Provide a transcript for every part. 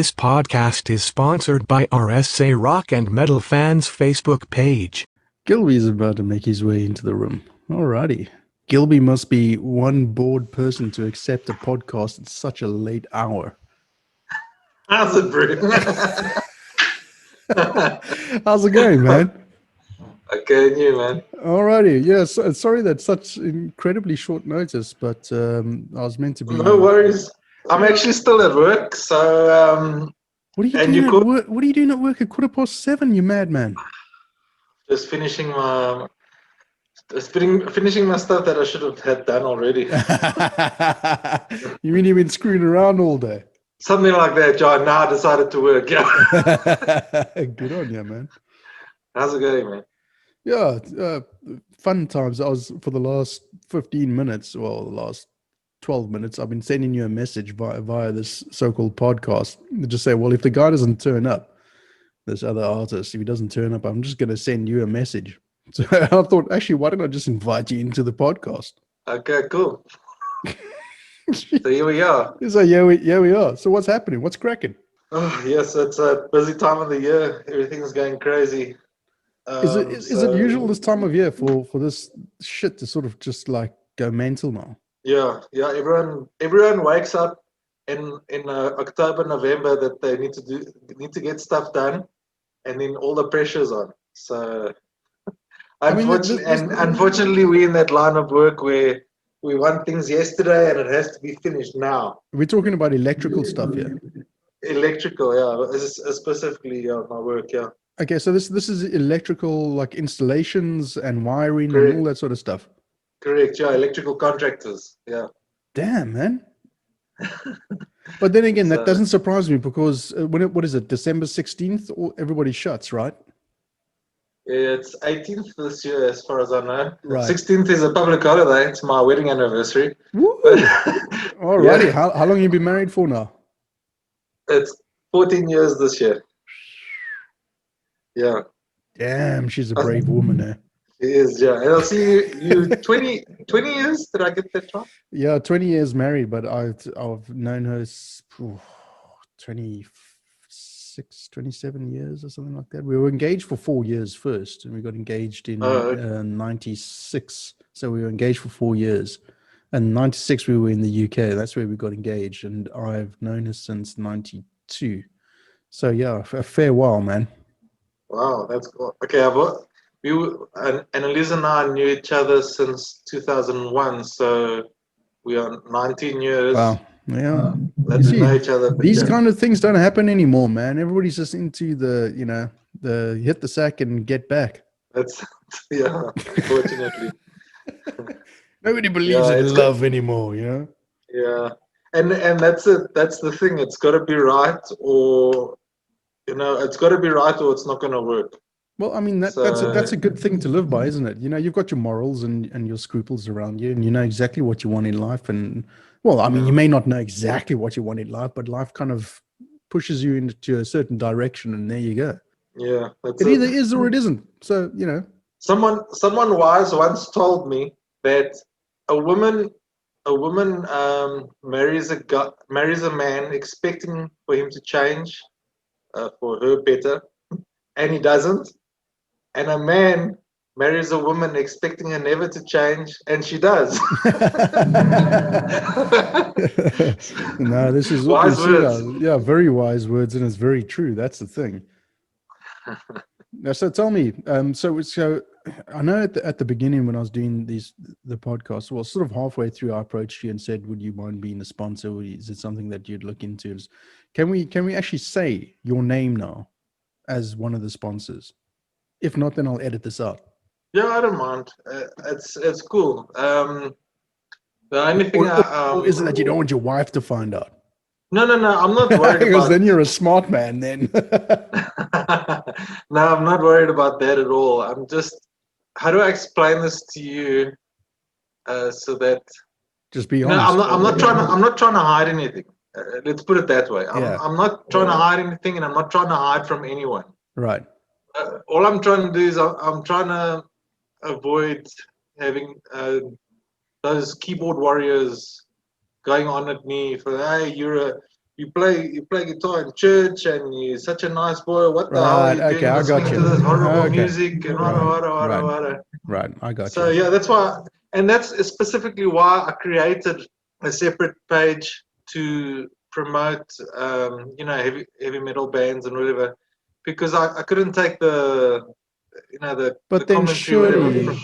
This podcast is sponsored by RSA Rock and Metal Fans Facebook page. Gilby is about to make his way into the room. Alrighty. Gilby must be one bored person to accept a podcast at such a late hour. How's it, Bruce? How's it going, man? Okay, and you, man? Alrighty. Yes, sorry that's such incredibly short notice, but I was meant to be... No worries. I'm actually still at work, so... What are you doing at work? What are you doing at work at 7:15, you madman? Just finishing my stuff that I should have had done already. You mean you've been screwing around all day? Something like that, John. Now I decided to work. Yeah. Good on you, man. How's it going, man? Yeah, fun times. I was, for the last 15 minutes, well, the last 12 minutes, I've been sending you a message via this so-called podcast. Just say, well, if the guy doesn't turn up, this other artist, if he doesn't turn up, I'm just going to send you a message. So I thought, actually, why don't I just invite you into the podcast? Okay, cool. So here we are. So yeah, we are. So what's happening? What's cracking? Oh, yes, it's a busy time of the year. Everything's going crazy. Is it usual this time of year for this shit to sort of just like go mental now? Yeah. Everyone wakes up in October, November that they need to get stuff done, and then all the pressure's on. So unfortunately, we're in that line of work where we want things yesterday and it has to be finished now. We're talking about electrical stuff here. Electrical, yeah, specifically my work, yeah. Okay, so this is electrical, like installations and wiring. Correct. And all that sort of stuff. Correct, yeah, electrical contractors, yeah. Damn, man. But then again, that doesn't surprise me because what is it, December 16th? Everybody shuts, right? Yeah, it's 18th this year, as far as I know. Right. 16th is a public holiday. It's my wedding anniversary. Woo! Alrighty, yeah. How long have you been married for now? It's 14 years this year. Yeah. Damn, she's a brave woman, eh? She is, yeah. And I'll see you 20 years? Did I get that wrong? Yeah, 20 years married, but I've known her 27 years or something like that. We were engaged for 4 years first, and we got engaged in 96. So we were engaged for 4 years. And 96, we were in the UK. That's where we got engaged. And I've known her since 92. So, yeah, a fair while, man. Wow, that's cool. Okay, Annalise and I knew each other since 2001. So we are 19 years. Wow. Yeah. Let's know each other. These kind of things don't happen anymore, man. Everybody's just into the hit the sack and get back. That's, yeah, unfortunately. Nobody believes in love anymore, you know? Yeah. And that's it. That's the thing. It's got to be right, or, it's got to be right or it's not going to work. Well, I mean, that's a good thing to live by, isn't it? You know, you've got your morals and your scruples around you, and you know exactly what you want in life. And, well, I mean, you may not know exactly what you want in life, but life kind of pushes you into a certain direction, and there you go. Yeah. It either is or it isn't. So, you know. Someone wise once told me that a woman marries a man expecting for him to change for her better, and he doesn't. And a man marries a woman expecting her never to change, and she does. No, this is wise words. Yeah, very wise words, and it's very true. That's the thing. Now, so tell me, so I know at the beginning when I was doing the podcast, well, sort of halfway through, I approached you and said, "Would you mind being a sponsor? Is it something that you'd look into?" Can we actually say your name now as one of the sponsors? If not, then I'll edit this out. Yeah, I don't mind. It's cool. The only thing, or is it that you don't want your wife to find out? No. I'm not worried because then you're a smart man. Then. No, I'm not worried about that at all. I'm just. How do I explain this to you? So that. Just be honest. No, I'm not trying to hide anything. Let's put it that way. I'm not trying to hide anything, and I'm not trying to hide from anyone. Right. All I'm trying to do is I'm trying to avoid having those keyboard warriors going on at me for, hey, you're you play guitar in church and you're such a nice boy. What the hell are Right. you Okay. doing I got listening you. to this horrible Okay. music and Right. Right. I got So you. yeah, that's why, and that's specifically why I created a separate page to promote, heavy metal bands and whatever, because I couldn't take the But then commentary, whatever.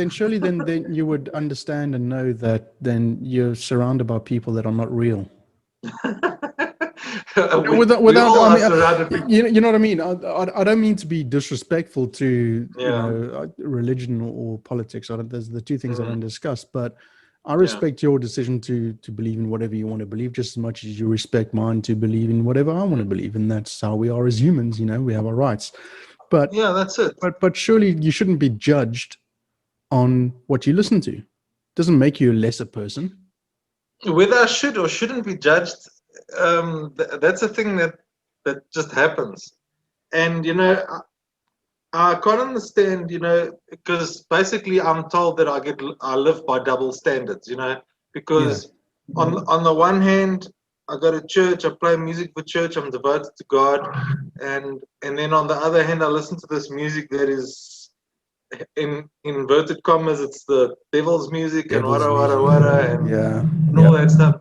surely, then you would understand and know that then you're surrounded by people that are not real. We all I are mean, surrounded. you know what I mean. I don't mean to be disrespectful to Yeah. religion or politics. There's the two things I don't discuss, but I Yeah. respect your decision to believe in whatever you want to believe, just as much as you respect mine to believe in whatever I want to believe, and that's how we are as humans. We have our rights, but Yeah, that's it. but surely you shouldn't be judged on what you listen to. It doesn't make you a lesser person. Whether I should or shouldn't be judged, that's a thing that just happens. And I can't understand, because basically I'm told that I live by double standards, because on the one hand I go to church, I play music for church, I'm devoted to God, and then on the other hand I listen to this music that is in inverted commas, it's the devil's music and Devil's wada music. and all that stuff.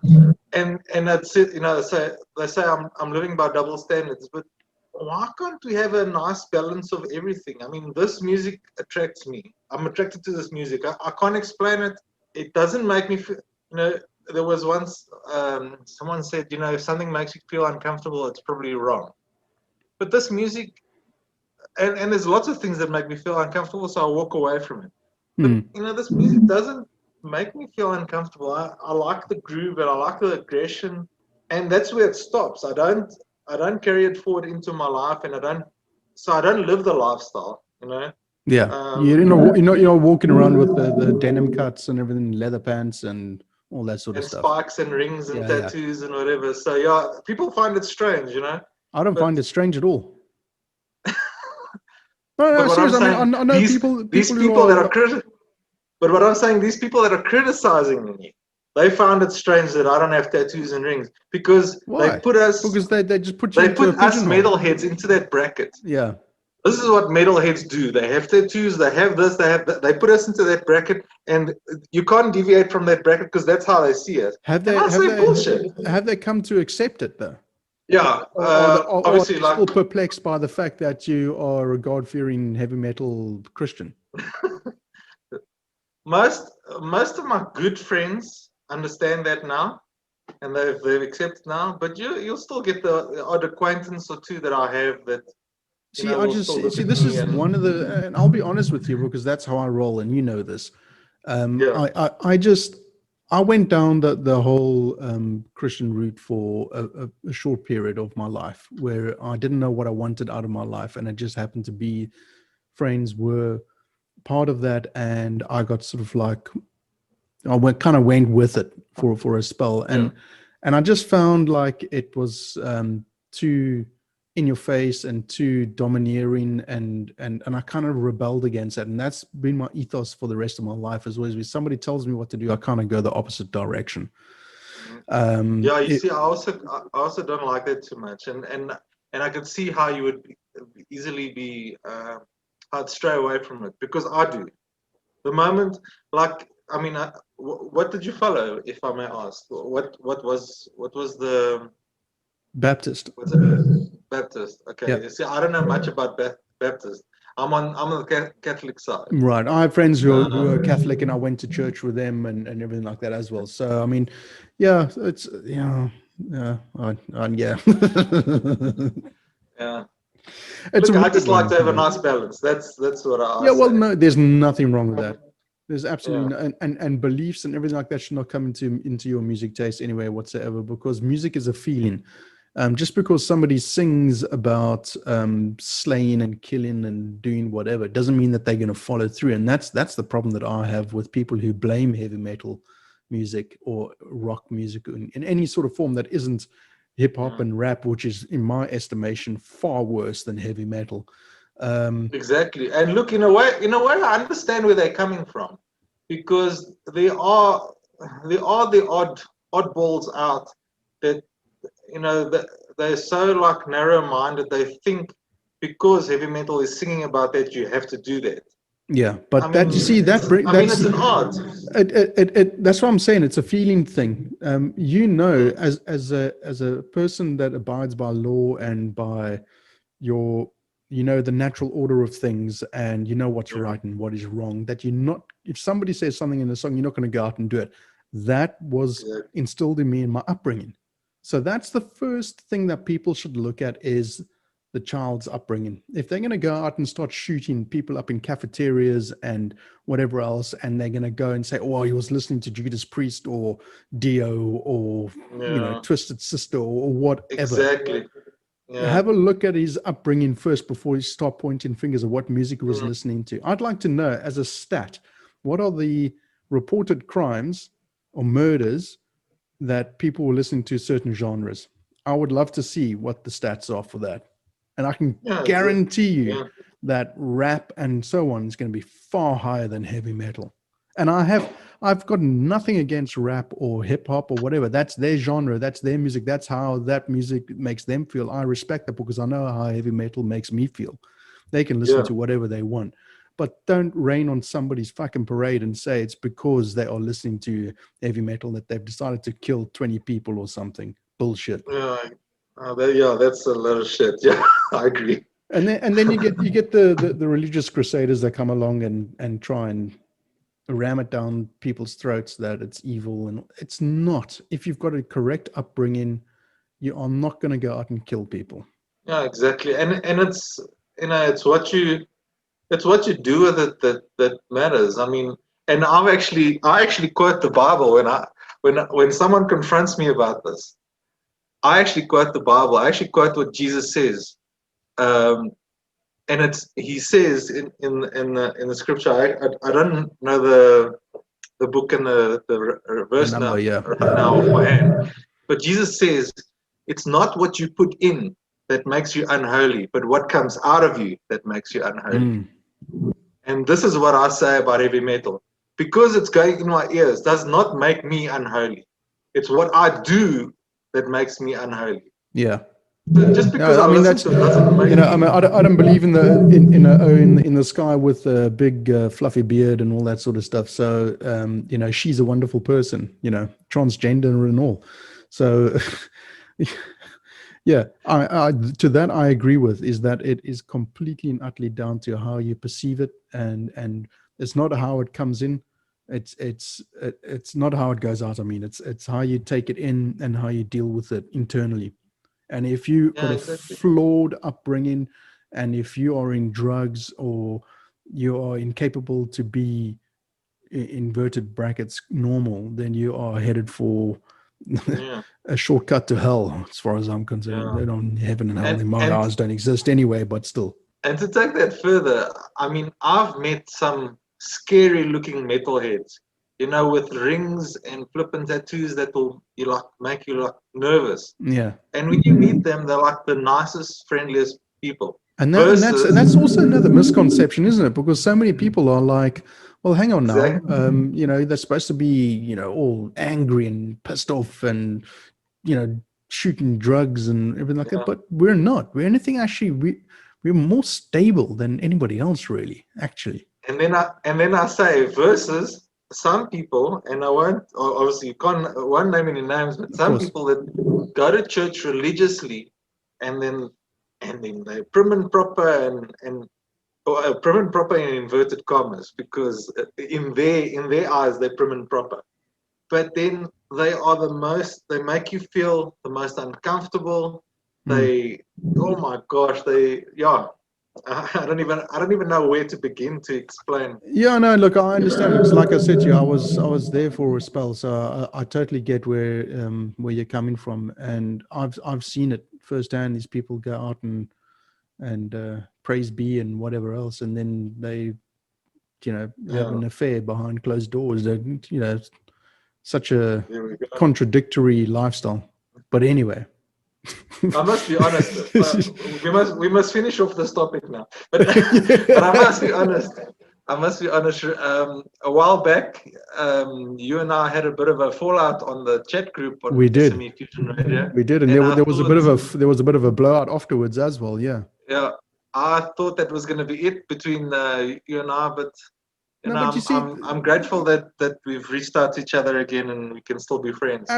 And that's it, so they say I'm living by double standards, but why can't we have a nice balance of everything? I mean, this music attracts me. I'm attracted to this music. I can't explain it. It doesn't make me feel, there was once someone said, if something makes you feel uncomfortable, it's probably wrong. But this music, and there's lots of things that make me feel uncomfortable, so I walk away from it. But, this music doesn't make me feel uncomfortable. I like the groove and I like the aggression, and that's where it stops. I don't carry it forward into my life, and I don't live the lifestyle, Yeah, you're not walking around with the denim cuts and everything, leather pants and all that sort of and stuff. spikes and rings and Yeah. tattoos and whatever. So yeah, people find it strange, I don't But find it strange at all. but No, what I'm seriously. I saying, mean, I know people these who people that are. are but what I'm saying, these people that are criticizing me, they found it strange that I don't have tattoos and rings, because Why? they put us Because they just put you into a us pigeonhole. metalheads into that bracket. Yeah. This is what metalheads do. They have tattoos, they have this, they have that. They put us into that bracket, and you can't deviate from that bracket because that's how they see it. Have And I say bullshit. they come to accept it though? Yeah, Or are obviously, they like still perplexed by the fact that you are a God-fearing heavy metal Christian? most of my good friends understand that now, and they've accepted now. But you'll still get the odd acquaintance or two that I have that See, I will just still look see at this me is one of the, and I'll be honest with you because that's how I roll, and you know this. yeah. I went down the whole Christian route for a short period of my life where I didn't know what I wanted out of my life, and it just happened to be friends were part of that, and I got sort of like kind of went with it for a spell, and I just found like it was too in your face and too domineering, and I kind of rebelled against that, and that's been my ethos for the rest of my life. As always, if somebody tells me what to do, I kind of go the opposite direction. Yeah, you see, I also don't like that too much, and I could see how you would easily be I'd stray away from it, because I do. The moment, like, I mean, what did you follow, if I may ask? What was the Baptist. what's it? Baptist? Okay, Yeah. you see, I don't know much about Baptist. I'm on the Catholic side. Right. I have friends who are Catholic, and I went to church with them and everything like that as well. So, I mean, yeah, it's, yeah, yeah, yeah. Yeah. It's Look, a I weird just like one. to have a Yeah. nice balance. That's what I Yeah, well, say. no, there's nothing wrong with that. There's absolutely Yeah. no, and beliefs and everything like that should not come into your music taste anyway whatsoever, because music is a feeling. Just because somebody sings about slaying and killing and doing whatever doesn't mean that they're going to follow through. And that's the problem that I have with people who blame heavy metal music or rock music in any sort of form that isn't hip hop and rap, which is, in my estimation, far worse than heavy metal. Exactly. And look, in a way, I understand where they're coming from, because they are the oddballs out that, they're so like narrow-minded. They think because heavy metal is singing about that, you have to do that. Yeah, I but mean, that you see it's an art. that's what I'm saying. It's a feeling thing. As a person that abides by law and by your the natural order of things, and what's Yeah, right and what is wrong, that you're not, if somebody says something in the song, you're not going to go out and do it. That was exactly. instilled in me in my upbringing. So that's the first thing that people should look at, is the child's upbringing. If they're going to go out and start shooting people up in cafeterias and whatever else, and they're going to go and say, oh, he was listening to Judas Priest or Dio or Yeah, Twisted Sister or whatever, exactly. Yeah. have a look at his upbringing first before you start pointing fingers at what music he was Mm. listening to. I'd like to know, as a stat, what are the reported crimes or murders that people were listening to certain genres. I would love to see what the stats are for that. And I can Yeah, guarantee you yeah, that rap and so on is going to be far higher than heavy metal. And I've got nothing against rap or hip hop or whatever. That's their genre, that's their music, that's how that music makes them feel. I respect that because I know how heavy metal makes me feel. They can listen yeah. to whatever they want. But don't rain on somebody's fucking parade and say it's because they are listening to heavy metal that they've decided to kill 20 people or something. Bullshit. Yeah, that's a lot of shit. Yeah, I agree. And then you get the religious crusaders that come along and try and ram it down people's throats that it's evil, and it's not. If you've got a correct upbringing, you are not going to go out and kill people. Yeah, exactly. And it's it's what you do with it that matters. I mean, and I actually quote the Bible when someone confronts me about this. I actually quote the Bible. I actually quote what Jesus says. Um, and he says in the scripture. I don't know the book and the The verse number, now yeah. right now off my hand. But Jesus says it's not what you put in that makes you unholy, but what comes out of you that makes you unholy. Mm. And this is what I say about heavy metal. Because it's going in my ears does not make me unholy. It's what I do that makes me unholy. Yeah. Just because Yeah, I I mean listen that's to it doesn't make I me. mean I don't believe in the in the sky with a big fluffy beard and all that sort of stuff. So she's a wonderful person, transgender and all. So yeah, I to that I agree with, is that it is completely and utterly down to how you perceive it, and it's not how it comes in. It's not how it goes out. I mean, it's how you take it in and how you deal with it internally. And if you got Yeah, a exactly. flawed upbringing, and if you are in drugs, or you are incapable to be, inverted brackets, normal, then you are headed for Yeah, a shortcut to hell, as far as I'm concerned. yeah. They don't, heaven and hell And in my and eyes don't exist anyway, but still. and to take that further, I mean, I've met some scary looking metalheads, with rings and flippin' tattoos that will make you like nervous. Yeah. And when you meet them, they're like the nicest, friendliest people. And that's Versus, also another misconception, isn't it? Because so many people are like, well, hang on now, exactly, they're supposed to be, all angry and pissed off and, you know, shooting drugs and everything like that. yeah. But we're not. We're anything, actually. We're more stable than anybody else, really. Actually, And then I say versus some people, and I won't obviously you won't name any names, but of some course. people that go to church religiously, and then they prim and proper and prim and proper in inverted commas, because in their eyes they're prim and proper, but then they make you feel the most uncomfortable. Mm. They, oh my gosh, I don't even know where to begin to explain. Yeah, no, look, I understand, because, like I said to you, I was there for a spell, so I totally get where you're coming from, and I've seen it firsthand. These people go out and praise be and whatever else, and then they have Yeah, an affair behind closed doors. That such a there we go. contradictory lifestyle. But anyway, I must be honest. We must finish off this topic now. But but I yeah. must be honest. I must be honest. A while back, you and I had a bit of a fallout on the chat group on We did. SME Fusion Radio. We did, and there was a bit of a blowout afterwards as well. Yeah. Yeah, I thought that was going to be it between you and I, but you know, No, but you see, I'm grateful that we've reached out to each other again and we can still be friends.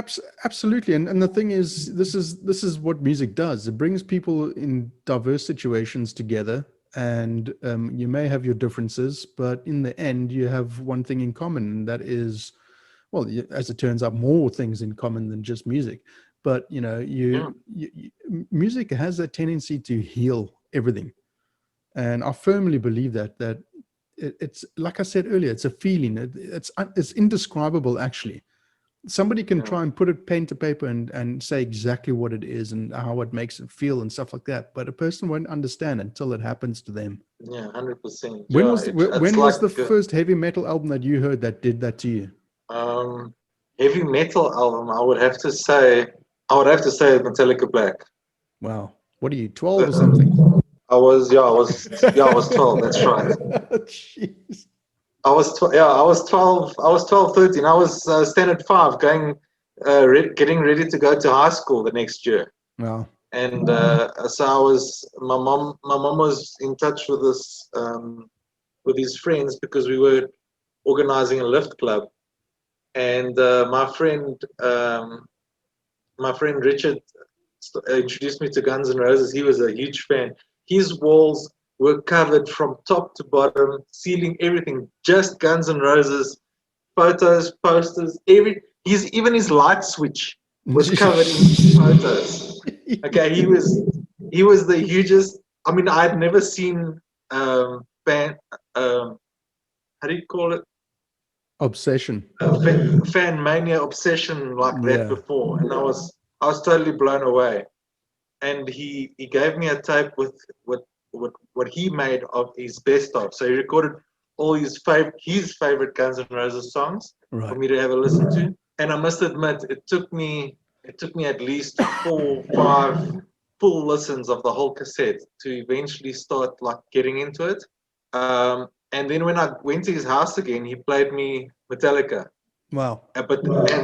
absolutely. And the thing is, this is what music does. It brings people in diverse situations together, and you may have your differences, but in the end, you have one thing in common, and that is, well, as it turns out, more things in common than just music. But you know, music has a tendency to heal everything, and I firmly believe that it's like I said earlier, it's a feeling. It's indescribable, actually. Somebody can try and put it pen to paper and say exactly what it is and how it makes it feel and stuff like that, but a person won't understand until it happens to them. Yeah, 100%. When was the first heavy metal album that you heard that did that to you? Heavy metal album? I would have to say Metallica Black. Wow, what are you, 12 or something? I was 12. That's right. Jeez. I was 12, 13. I was standard 5, getting ready to go to high school the next year. Wow. And so my mom was in touch with us, with his friends, because we were organizing a lift club. And my friend Richard introduced me to Guns N' Roses. He was a huge fan. His walls were covered from top to bottom, ceiling, everything, just Guns N' Roses, photos, posters, even his light switch was covered in photos. Okay, he was the hugest. I mean, I had never seen fan. How do you call it? Obsession. Fan mania, obsession like that before, and I was totally blown away. And he gave me a tape with what he made of his best of. So he recorded all his favorite Guns N' Roses songs for me to have a listen to. And I must admit, it took me at least 4, 5 full listens of the whole cassette to eventually start like getting into it. And then when I went to his house again, he played me Metallica. Wow. And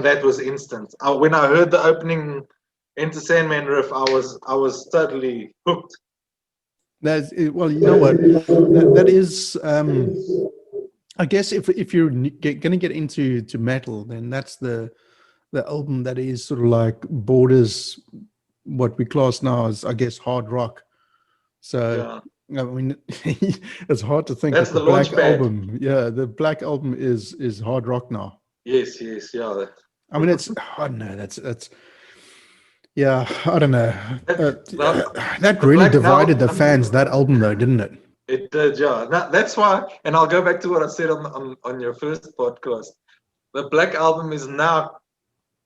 that was instant. When I heard the opening Enter Sandman riff, I was totally hooked. Well, you know what? That is, I guess, if you're going to get into metal, then that's the album that is sort of like borders what we class now as, I guess, hard rock. So I mean, it's hard to think that's that the Black album, the Black album is hard rock now. Yes, yeah. I mean, I don't know. That's. Yeah, I don't know. That really divided the fans, that album, though, didn't it? It did, yeah. That's why, and I'll go back to what I said on your first podcast. The Black album is now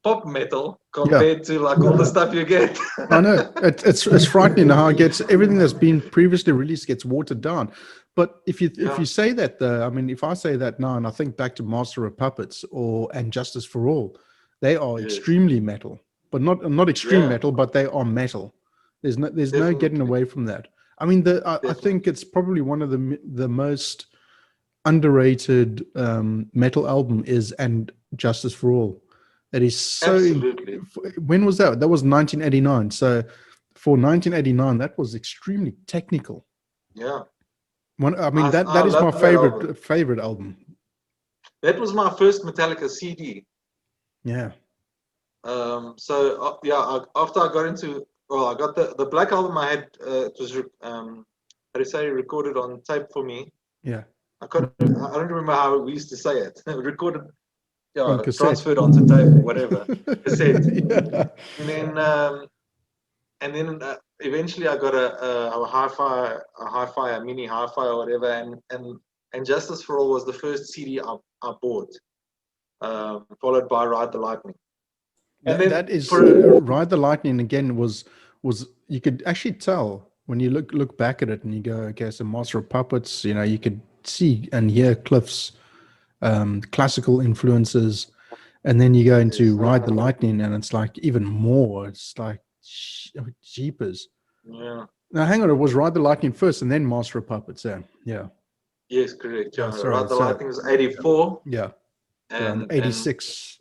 pop metal compared to like all the stuff you get. I know. It's frightening how it gets, everything that's been previously released gets watered down. But if you say that, though, I mean, if I say that now and I think back to Master of Puppets and Justice for All, they are extremely metal. But not extreme metal, but they are metal. There's no getting away from that. I mean, I think it's probably one of the most underrated metal album is And Justice for All. That is so. Absolutely. When was that? That was 1989. So for 1989, that was extremely technical. Yeah. I mean, that is my favorite album. That was my first Metallica CD. Yeah. After I got into, I got the Black album. I had it was recorded on tape for me. Yeah. I don't remember how we used to say it. Recorded, transferred onto tape, whatever, cassette. And then eventually I got a hi-fi, a mini hi-fi or whatever, and Justice for All was the first CD I bought, followed by Ride the Lightning. And that is Ride the Lightning again was you could actually tell when you look back at it and you go, okay, so Master of Puppets, you could see and hear Cliff's classical influences, and then you go into Ride the Lightning and it's like even more. It's like jeepers. Yeah. Now hang on, it was Ride the Lightning first and then Master of Puppets. Yeah. Yes, correct. Oh, Yeah, sorry. Rather, I So think it was 84, yeah, around and 86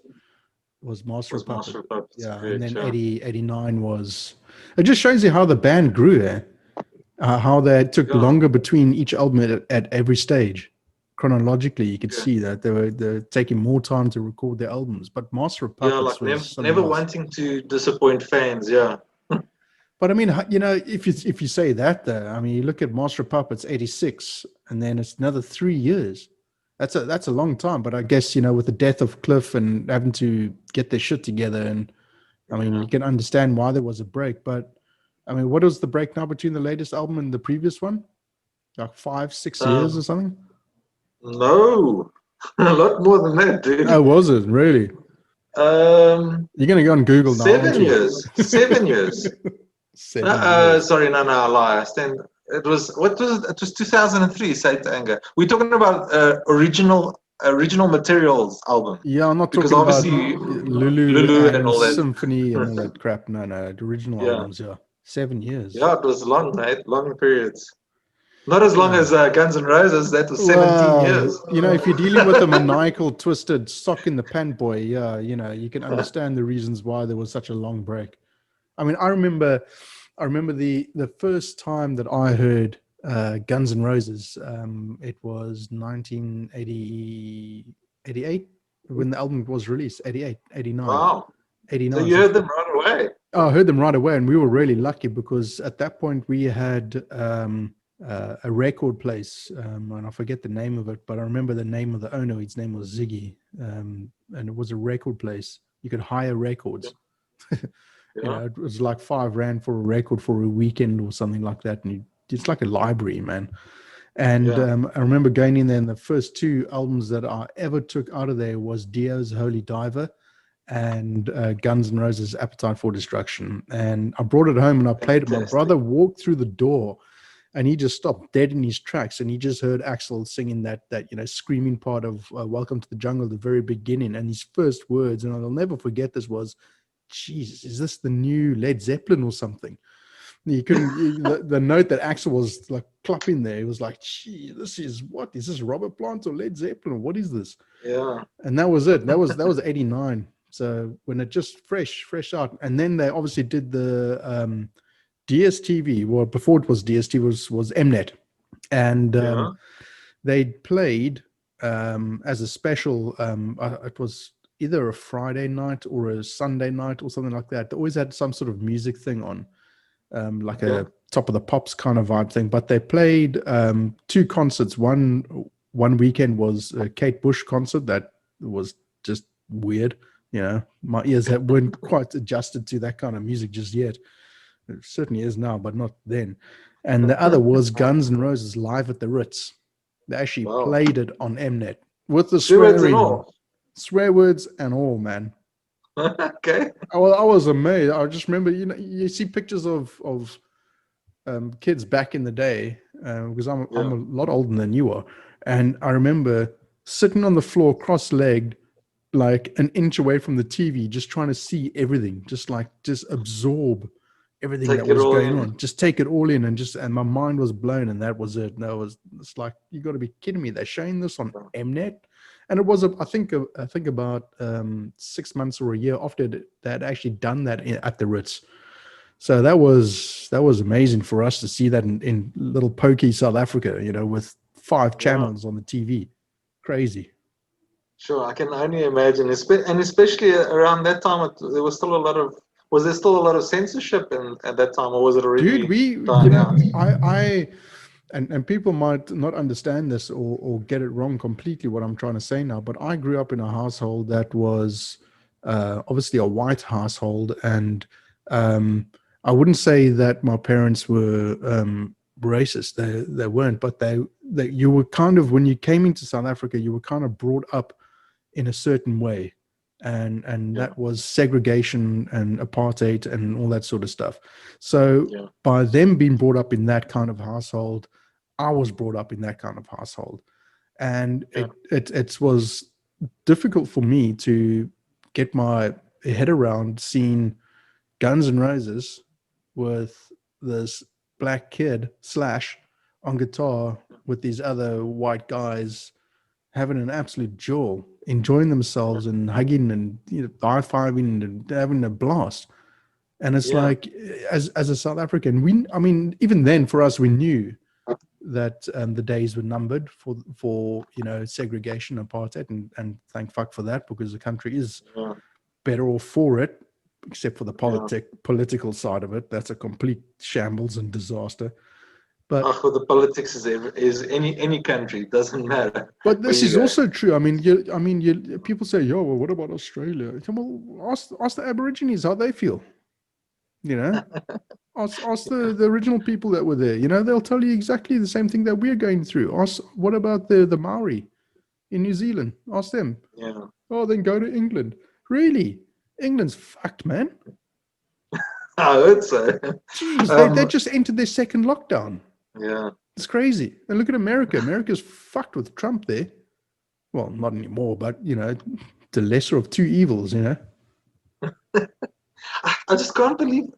was Master of was Puppets. Master of Puppets. Yeah, and Correct. then Yeah. 89 was. It just shows you how the band grew. How they took Yeah. longer between each album at every stage. Chronologically, you could Yeah. see that they're taking more time to record their albums. But Master of Yeah, Puppets like was something never else. wanting to disappoint fans. Yeah. But I mean, if you say that, though, I mean, you look at Master of Puppets '86, and then it's another 3 years. That's a long time. But I guess with the death of Cliff and having to get their shit together, and I mean, Yeah. you can understand why there was a break. But I mean, what was the break now between the latest album and the previous one? Like 5-6 years or Um, something? no, a lot more than that, Oh, dude. was it really? Um, You're gonna go on Google now, aren't 7 years. you? 7 years. 7 years. Sorry, no, I lie. I stand. It was what was it? It was 2003. Say to Anger. We're talking about original materials album Yeah, I'm not because talking about obviously Lulu Lulu and and all that. Symphony and all that crap. No, no, the original Yeah, albums. Yeah, 7 years. yeah, it was long, right? Long periods. Not as long Yeah. as Guns N' Roses. That was 17 Well, years. if you're dealing with a maniacal, twisted sock in the pant boy, yeah, you can understand the reasons why there was such a long break. I mean, I remember the first time that I heard Guns N' Roses. It was 1988 when the album was released. 88, 89, Wow. So 89. you So heard them right away. I heard them right away, and we were really lucky because at that point we had a record place, and I forget the name of it, but I remember the name of the owner. His name was Ziggy, and it was a record place. You could hire records. Yeah. It was like R5 for a record for a weekend or something like that, and it's like a library, man. And Yeah. I remember going in there, and the first two albums that I ever took out of there was Dio's Holy Diver and Guns N' Roses' Appetite for Destruction. And I brought it home and I played it. My Fantastic. brother walked through the door and he just stopped dead in his tracks, and he just heard Axl singing that screaming part of Welcome to the Jungle at the very beginning. And his first words, and I'll never forget this, was, Jesus, is this the new Led Zeppelin or something? You couldn't, the note that Axl was like clapping there, it was like, gee, this is this Robert Plant or Led Zeppelin? What is this? Yeah. And that was it. That was 89. So when it just fresh out, and then they obviously did the DSTV. Well, before it was DSTV, was Mnet, and Yeah. they played as a special. It was either a Friday night or a Sunday night or something like that. They always had some sort of music thing on, like Okay. a top of the pops kind of vibe thing. But they played two concerts. One weekend was a Kate Bush concert that was just weird. My ears weren't quite adjusted to that kind of music just yet. It certainly is now, but not then. And the other was Guns N' Roses live at the Ritz. They actually Wow. played it on Mnet with the Sure words and swear words and all, man. Okay. I was amazed. I just remember, you see pictures of kids back in the day, because I'm Yeah. a lot older than you are, and I remember sitting on the floor cross-legged, like an inch away from the TV, just trying to see everything, just absorb everything that Take it was all going in. on, just take it all in, and my mind was blown, and that was it. It's like, you got to be kidding me! They're showing this on Mnet, and it was I think about 6 months or a year after they had actually done that at the Ritz. So that was amazing for us to see that in little pokey South Africa, with 5 channels on the TV. Crazy. Sure, I can only imagine, and especially around that time, there was still a lot of. Was there still a lot of censorship at that time, or was it Dude, already we, dying out? I and people might not understand this or get it wrong completely what I'm trying to say now, but I grew up in a household that was obviously a white household, and I wouldn't say that my parents were racist. They weren't, but they you were kind of, when you came into South Africa, you were kind of brought up in a certain way, and Yeah. that was segregation and apartheid and all that sort of stuff. So Yeah. by them being brought up in that kind of household, I was brought up in that kind of household, and Yeah. it was difficult for me to get my head around seeing Guns N' Roses with this black kid Slash on guitar with these other white guys having an absolute joy, enjoying themselves and hugging and high-fiving and having a blast. And it's like, as a South African, I mean, even then for us, we knew that the days were numbered for segregation, apartheid, and thank fuck for that, because the country is better off for it, except for the political side of it. That's a complete shambles and disaster. But for the politics is any country, it doesn't matter. But this is also true. I mean, people say, "Yo, well, what about Australia?" Well, ask the Aborigines how they feel. Ask the original people that were there. They'll tell you exactly the same thing that we're going through. What about the Maori in New Zealand? Ask them. Yeah. Oh, then go to England. Really? England's fucked, man. I heard so. Jeez, they just entered their second lockdown. Yeah. It's crazy. And look at America. America's fucked with Trump there. Well, not anymore, but, the lesser of two evils, I just can't believe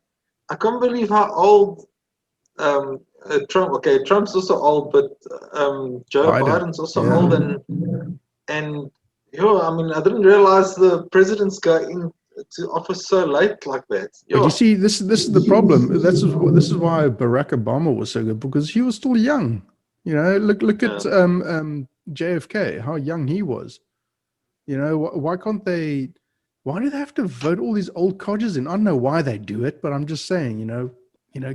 how old Trump. Okay, Trump's also old, but Joe Biden's also old, and I mean, I didn't realize the presidents go into office so late like that. But you see, this is the problem. This is why Barack Obama was so good, because he was still young. Look at JFK, how young he was. Why can't they? Why do they have to vote all these old codgers in? I don't know why they do it, but I'm just saying,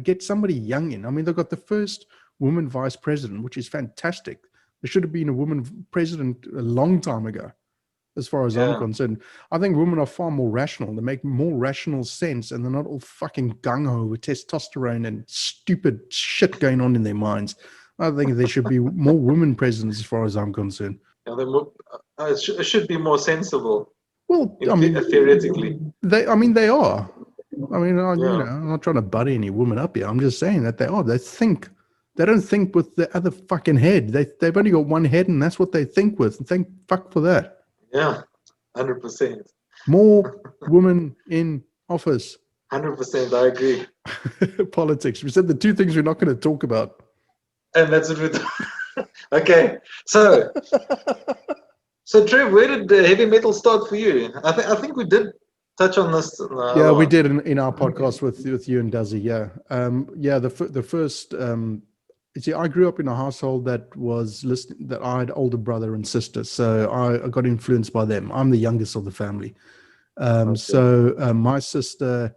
get somebody young in. I mean, they've got the first woman vice president, which is fantastic. There should have been a woman president a long time ago, as far as I'm concerned. I think women are far more rational. They make more rational sense, and they're not all fucking gung-ho with testosterone and stupid shit going on in their minds. I think there should be more women presidents, as far as I'm concerned. Yeah, it should be more sensible. Well, I mean, theoretically, they are. I mean, I'm not trying to butt any woman up here. I'm just saying that they are. They think. They don't think with the other fucking head. They've only got one head, and that's what they think with. And thank fuck for that. Yeah, 100%. More women in office. 100%, I agree. Politics. We said the two things we're not going to talk about. And that's it. Okay, so Trev, where did heavy metal start for you? I think we did touch on this. Yeah, we did in our podcast with you and Dazzy. Yeah, the first. You see, I grew up in a household that I had older brother and sister, so I got influenced by them. I'm the youngest of the family. So my sister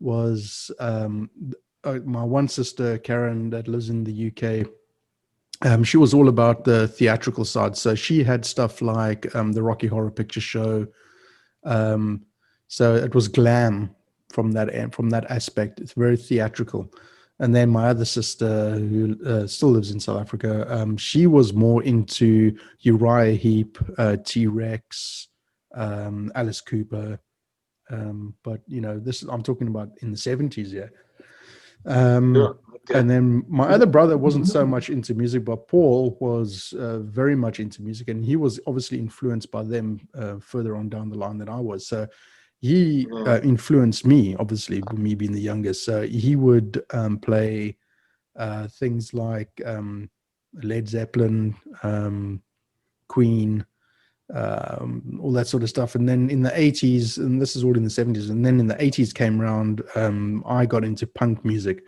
was my one sister, Karen, that lives in the UK. She was all about the theatrical side. So she had stuff like the Rocky Horror Picture Show. So it was glam from that aspect. It's very theatrical. And then my other sister, who still lives in South Africa, she was more into Uriah Heep, T-Rex, Alice Cooper. But I'm talking about in the 70s, yeah. And then my other brother wasn't so much into music, but Paul was very much into music, and he was obviously influenced by them further on down the line than I was. So he influenced me, obviously, me being the youngest. So he would play things like Led Zeppelin, Queen, all that sort of stuff. And then in the 80s, and this is all in the 70s, and then in the 80s came around, I got into punk music.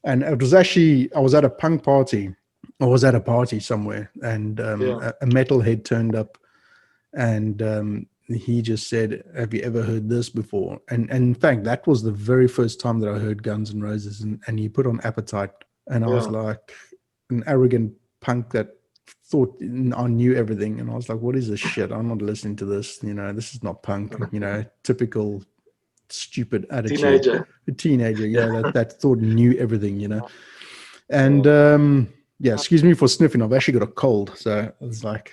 And it was actually, I was at a punk party. I was at a party somewhere, and a metalhead turned up, and he just said, "Have you ever heard this before?" And in fact, that was the very first time that I heard Guns N' Roses, and he put on Appetite, and I was like an arrogant punk that thought I knew everything, and I was like, "What is this shit? I'm not listening to this. This is not punk." Typical stupid attitude. Teenager, that thought knew everything, and excuse me for sniffing. I've actually got a cold, so it's like,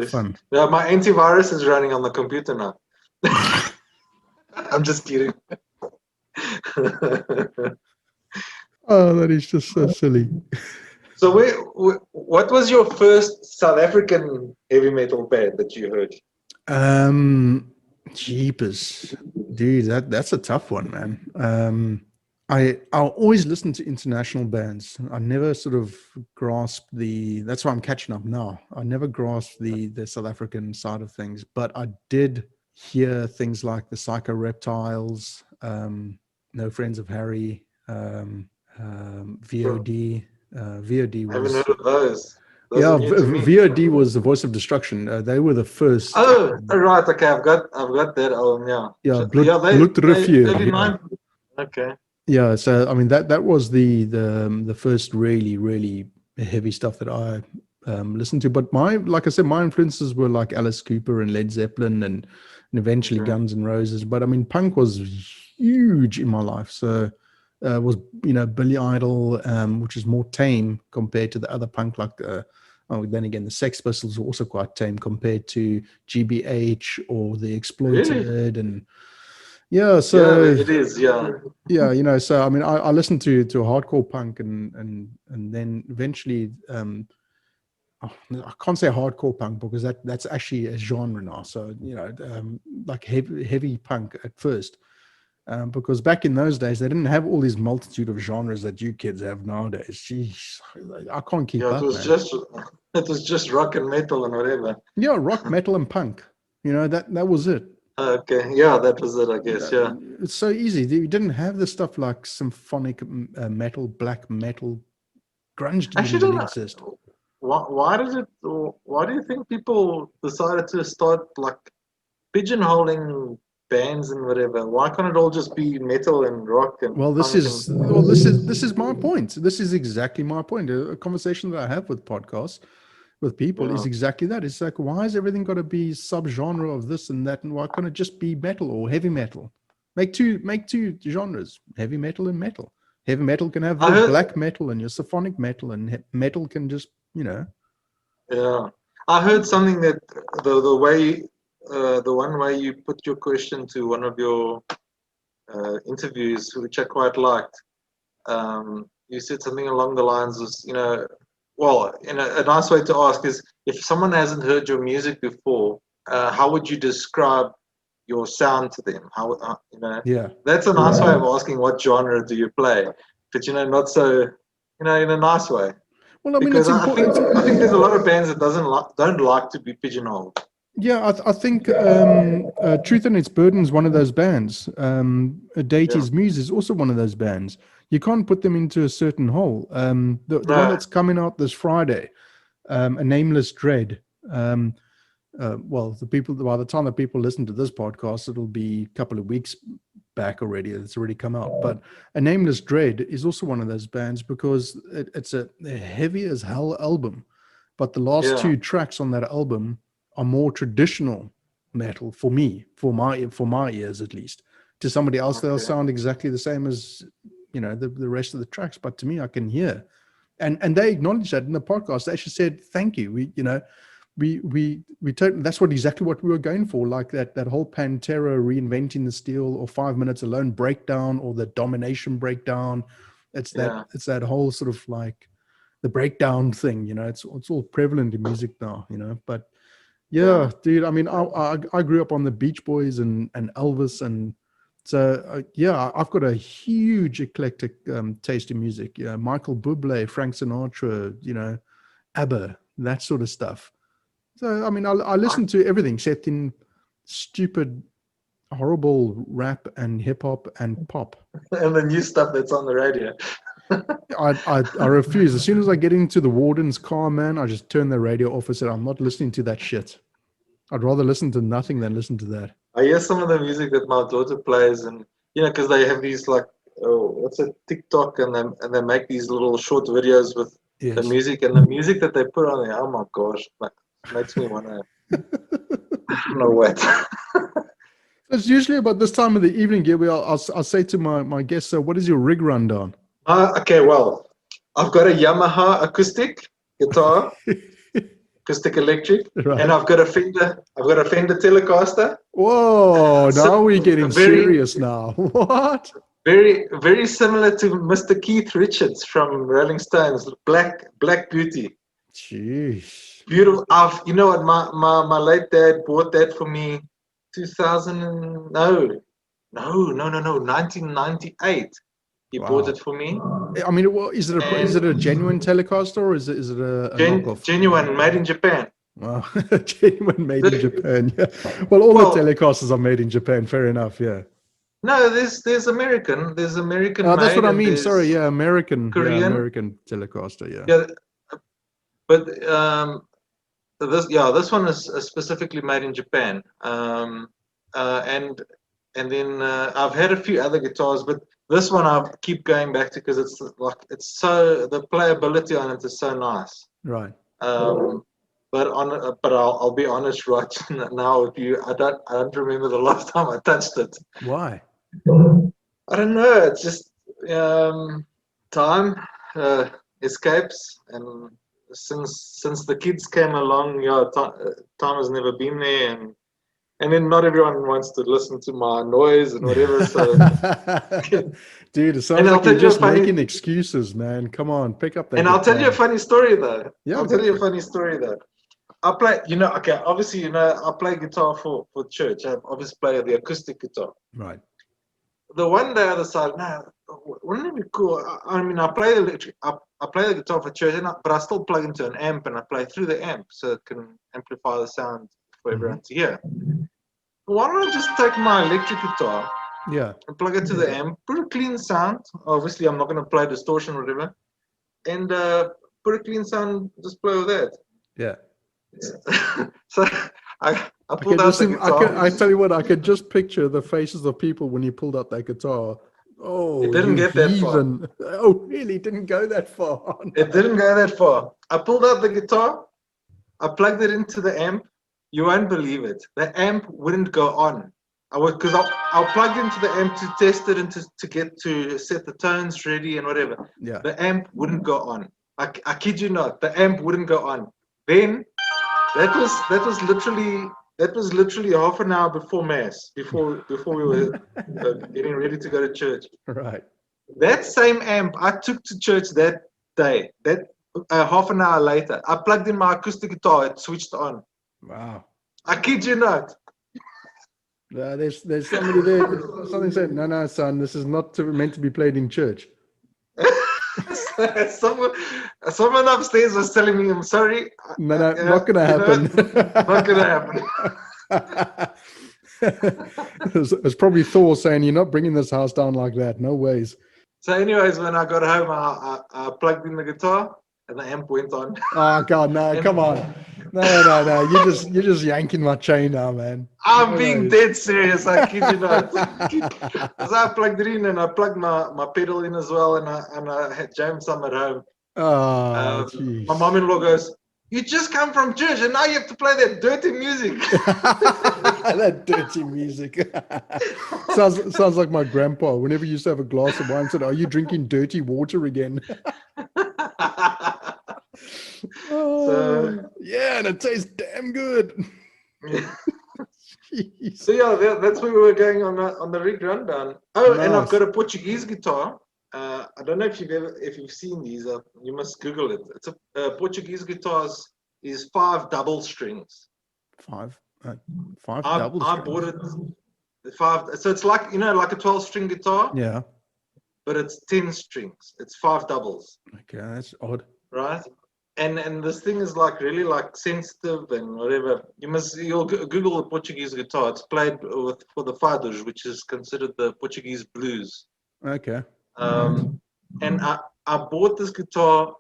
fun. Yeah, my antivirus is running on the computer now. I'm just kidding. Oh, that is just so silly. So what was your first South African heavy metal band that you heard? Jeepers, dude, that's a tough one, man. I always listen to international bands. I never sort of grasped that's why I'm catching up now. I never grasped the South African side of things, but I did hear things like the Psycho Reptiles, No Friends of Harry, VOD. VOD I haven't was, heard of those. Those are yeah, new to me. VOD was the Voice of Destruction. They were the first. Oh, right. Okay, I've got that album. Yeah. Yeah, Yeah, they Bloedrivier. early Yeah. nine. Okay. Yeah, so I mean that was the first really heavy stuff that I listened to. But like I said, my influences were like Alice Cooper and Led Zeppelin and eventually Okay. Guns N' Roses. But I mean, punk was huge in my life. So was Billy Idol, which is more tame compared to the other punk like then again the Sex Pistols were also quite tame compared to GBH or the Really? Exploited and yeah. Yeah, So it is. Yeah. yeah, so I mean, I listened to hardcore punk and then eventually, I can't say hardcore punk because that's actually a genre now. So like heavy punk at first, because back in those days they didn't have all these multitude of genres that you kids have nowadays. Jeez, I can't keep Yeah, up, man. it was just rock and metal and whatever. Yeah, rock, metal, and punk. That was it. Okay, yeah, that was it, I guess. Yeah. It's so easy. You didn't have the stuff like symphonic metal, black metal. Grunge didn't Actually, even don't exist. know. Why do you think people decided to start like pigeonholing bands and whatever? Why can't it all just be metal and rock and Well, punk this is my point. This is exactly my point. A conversation that I have with podcasts with people is yeah. exactly that. It's like, why is everything got to be subgenre of this and that, and why can't it just be metal or heavy metal? Make two genres, heavy metal and metal. Heavy metal can have I the heard, black metal and your symphonic metal, and metal can just yeah, I heard something that the way the one way you put your question to one of your interviews, which I quite liked. You said something along the lines of, well, a nice way to ask is if someone hasn't heard your music before, how would you describe your sound to them? yeah. That's a nice way of asking what genre do you play, but not so, in a nice way. Well, I mean, Because it's I think important. I think there's a lot of bands that don't like to be pigeonholed. Yeah, I think Truth and Its Burden is one of those bands. Yeah. Deity's Muse is also one of those bands. You can't put them into a certain hole. The one No. that's coming out this Friday, A Nameless Dread. Well, by the time that people listen to this podcast, it'll be a couple of weeks back already. It's already come out. But A Nameless Dread is also one of those bands because it's a heavy as hell album. But the last Yeah. two tracks on that album are more traditional metal for me, for my ears at least. To somebody else, they'll Okay. sound exactly the same as the rest of the tracks. But to me, I can hear, and they acknowledged that in the podcast. They actually said thank you. We totally, that's exactly what we were going for, like that whole Pantera reinventing the steel or 5 Minutes Alone breakdown or the Domination breakdown. It's that whole sort of like the breakdown thing, it's all prevalent in music now, but yeah, dude, I mean, I grew up on the Beach Boys and Elvis, and so yeah, I've got a huge eclectic taste in music. Yeah, Michael Bublé, Frank Sinatra, ABBA, that sort of stuff. So I mean, I listen to everything except in stupid, horrible rap and hip hop and pop. And the new stuff that's on the radio. I refuse. As soon as I get into the warden's car, man, I just turn the radio off and say, I'm not listening to that shit. I'd rather listen to nothing than listen to that. I hear some of the music that my daughter plays, and because they have these like, what's it, TikTok, and they make these little short videos with the Yes. music, and the music that they put on there. Oh my gosh, like, makes me wanna, I don't know what. It's usually about this time of the evening, Gilby. I'll say to my guests, so what is your rig rundown? Okay, well, I've got a Yamaha acoustic guitar, acoustic electric, Right. and I've got a Fender Telecaster. Whoa, now we're getting very, serious now. What? very, very similar to Mr. Keith Richards from Rolling Stones, Black Beauty. Jeez. Beautiful. You know what? My late dad bought that for me. 2000 no, 1998. He Wow. bought it for me. I mean, is it a genuine Telecaster or is it a knockoff? Genuine, made in Japan. Wow, genuine made in Japan. Yeah. Well, all the Telecasters are made in Japan. Fair enough. Yeah. No, there's American. There's American. Oh, that's made what I and mean. there's Sorry. Yeah, American. Korean. Yeah, American Telecaster. Yeah. Yeah, but this one is specifically made in Japan. And then I've had a few other guitars, but this one I keep going back to because it's the playability on it is so nice. Right. But I'll be honest right now with you. I don't remember the last time I touched it. Why? I don't know. It's just time escapes, and since the kids came along, time has never been there, and then not everyone wants to listen to my noise and whatever. So, dude, it sounds like you're just making excuses, man. Come on, pick up that. And I'll tell you a funny story though. Yeah, I'll tell you a funny story though. I play, obviously, I play guitar for church. I obviously play the acoustic guitar. Right. The one day I decided, wouldn't it be cool? I mean, I play the guitar for church, but I still plug into an amp and I play through the amp so it can amplify the sound for everyone to hear. Why don't I just take my electric guitar, and plug it to the amp, put a clean sound. Obviously, I'm not going to play distortion or whatever, and put a clean sound, just play with that. Yeah. So I pulled out the guitar. I tell you what, I could just picture the faces of people when you pulled out that guitar. Oh, it didn't get that far. Oh, really? It didn't go that far. It didn't go that far. I pulled out the guitar. I plugged it into the amp. You won't believe it. The amp wouldn't go on. Because I plugged into the amp to test it and to set the tones ready and whatever. Yeah. The amp wouldn't go on. I kid you not. The amp wouldn't go on. Then that was literally half an hour before mass, before we were getting ready to go to church. Right. That same amp I took to church that day. That half an hour later, I plugged in my acoustic guitar. It switched on. Wow. I kid you not. There's somebody there. Something said, no, son, this is not meant to be played in church. Someone upstairs was telling me, I'm sorry. No, not going to happen. Not going to happen. It's probably Thor saying, you're not bringing this house down like that. No ways. So anyways, when I got home, I plugged in the guitar and the amp went on. Oh, God, no, come on. No. You're just yanking my chain now, man. I'm being dead serious. I kid you not. So I plugged it in and I plugged my pedal in as well, and I had jammed some at home. Oh, jeez. My mom-in-law goes, "You just come from church and now you have to play that dirty music." That dirty music. sounds like my grandpa. Whenever he used to have a glass of wine, said, "Are you drinking dirty water again?" Yeah, and it tastes damn good. So yeah, that's where we were going on the rig rundown. Oh, nice. And I've got a Portuguese guitar. I don't know if you've seen these. You must Google it. It's a Portuguese guitars is 5 double strings. Five double strings. I bought it 5. So it's like like a 12-string guitar. Yeah. But it's 10 strings. It's 5 doubles. Okay, that's odd. Right. And this thing is like really like sensitive and whatever. You'll Google the Portuguese guitar. It's played for the fados, which is considered the Portuguese blues. Okay. And I bought this guitar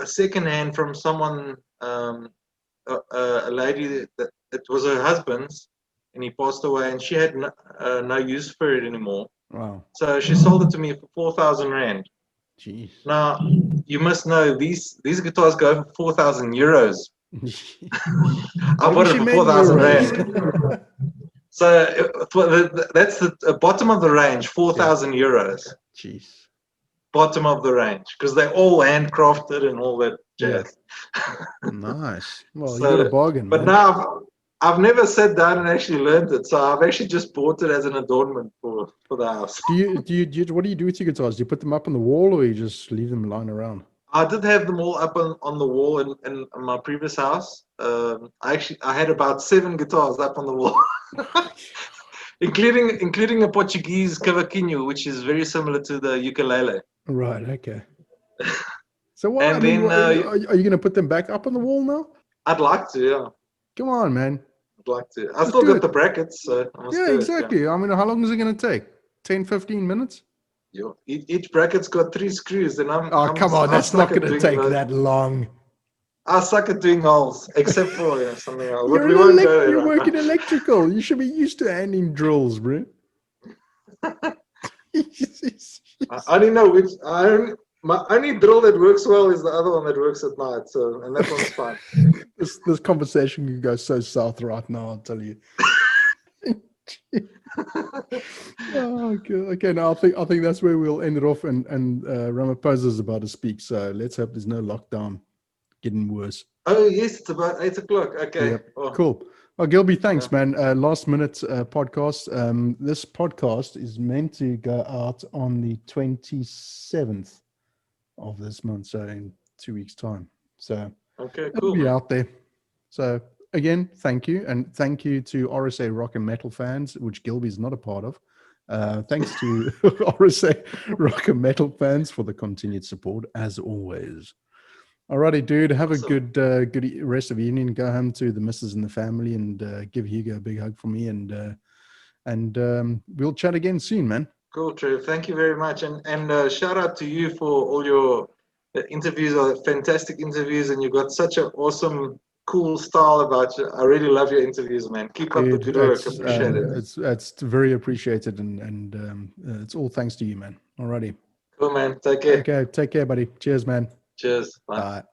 second hand from someone, a lady that it was her husband's, and he passed away, and she had no use for it anymore. Wow. So she sold it to me for 4,000 rand. Jeez. Now, you must know these guitars go for 4,000 euros. I bought it for 4,000 rand. So that's the bottom of the range, 4,000 euros. Jeez. Bottom of the range, because they're all handcrafted and all that jazz. Yeah. Nice. Well, you got a bargain. But now I've never sat down and actually learned it, so I've actually just bought it as an adornment for the house. What do you do with your guitars? Do you put them up on the wall, or you just leave them lying around? I did have them all up on the wall in my previous house. I had about 7 guitars up on the wall. including a Portuguese cavaquinho, which is very similar to the ukulele. Right. Okay. So what? And I mean, then are you going to put them back up on the wall now? I'd like to, yeah. Come on, man. I'd like to. I Just still do got it. the brackets, so I must Yeah, do exactly. I mean, how long is it going to take? 10, 15 minutes? it. Yeah. Each bracket's got 3 screws, and Oh, come on. I That's suck not at going to doing take those. that long. I suck at doing holes, except for something else. But You're we won't go you're there. working electrical. You should be used to handling drills, bro. I only know which. My only drill that works well is the other one that works at night. So, and that one's fine. This conversation can go so south right now, I'll tell you. Oh, okay. Okay, now I think that's where we'll end it off. And Ramaphosa is about to speak, so let's hope there's no lockdown getting worse. Oh yes, it's about 8 o'clock. Okay. Yep. Oh, Cool. Oh, Gilby, thanks, yeah. man. Last minute podcast. This podcast is meant to go out on the 27th of this month, so in 2 weeks' time. So Okay, it'll cool. be Man. out there. So again, thank you, and thank you to RSA Rock and Metal fans, which Gilby is not a part of. Thanks to RSA Rock and Metal fans for the continued support, as always. Alrighty, dude. Have Awesome. a good rest of the evening. Go home to the missus and the family, and give Hugo a big hug from me. And we'll chat again soon, man. Cool, Trev. Thank you very much, and shout out to you for all your interviews. Are fantastic interviews, and you've got such an awesome, cool style about you. I really love your interviews, man. Keep up the Dude, good work. Appreciate it. it's very appreciated, and it's all thanks to you, man. Alrighty. Cool, man. Take care. Okay, take care, buddy. Cheers, man. Cheers. Bye. Bye.